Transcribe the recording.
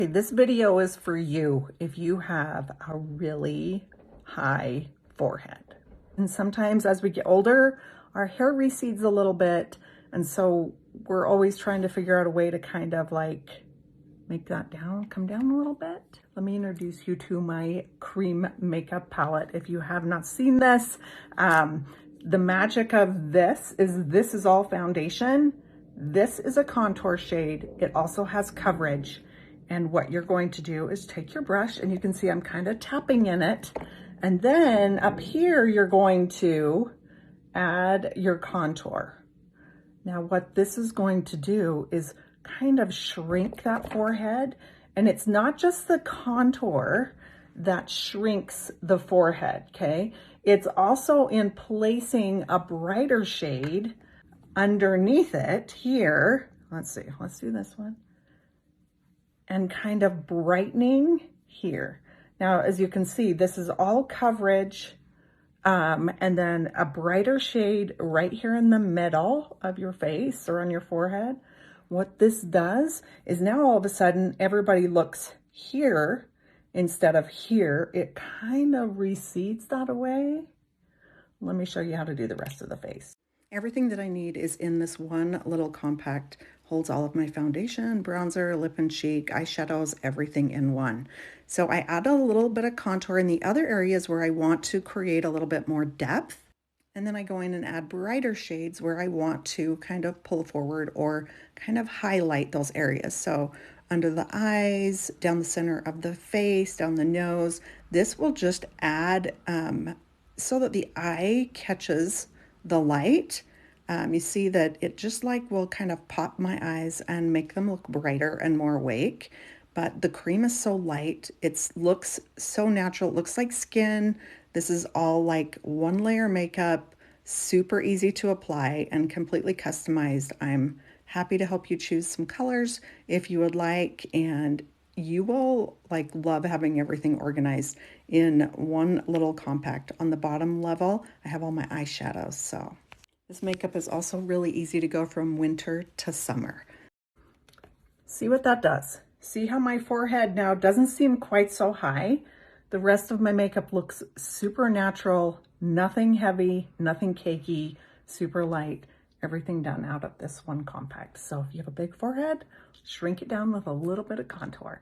Okay, this video is for you if you have a really high forehead. And sometimes as we get older, our hair recedes a little bit. And so we're always trying to figure out a way to kind of like make that come down a little bit. Let me introduce you to my cream makeup palette. If you have not seen this, the magic of this is all foundation. This is a contour shade. It also has coverage. And what you're going to do is take your brush, and you can see I'm kind of tapping in it. And then up here, you're going to add your contour. Now what this is going to do is kind of shrink that forehead. And it's not just the contour that shrinks the forehead, okay? It's also in placing a brighter shade underneath it here. Let's see, let's do this one. And kind of brightening here. Now, as you can see, this is all coverage, and then a brighter shade right here in the middle of your face or on your forehead. What this does is now all of a sudden, everybody looks here instead of here. It kind of recedes that away. Let me show you how to do the rest of the face. Everything that I need is in this one little compact. Holds all of my foundation, bronzer, lip and cheek, eyeshadows, everything in one. So I add a little bit of contour in the other areas where I want to create a little bit more depth. And then I go in and add brighter shades where I want to kind of pull forward or kind of highlight those areas. So under the eyes, down the center of the face, down the nose, this will just add so that the eye catches the light. You see that it just like will kind of pop my eyes and make them look brighter and more awake. But the cream is so light, it looks so natural. It looks like skin. This is all like one layer makeup, super easy to apply and completely customized. I'm happy to help you choose some colors if you would like, and you will like love having everything organized in one little compact. On the bottom level, I have all my eyeshadows, so. This makeup is also really easy to go from winter to summer. See what that does? See how my forehead now doesn't seem quite so high? The rest of my makeup looks super natural, nothing heavy, nothing cakey, super light, everything done out of this one compact. So if you have a big forehead, shrink it down with a little bit of contour.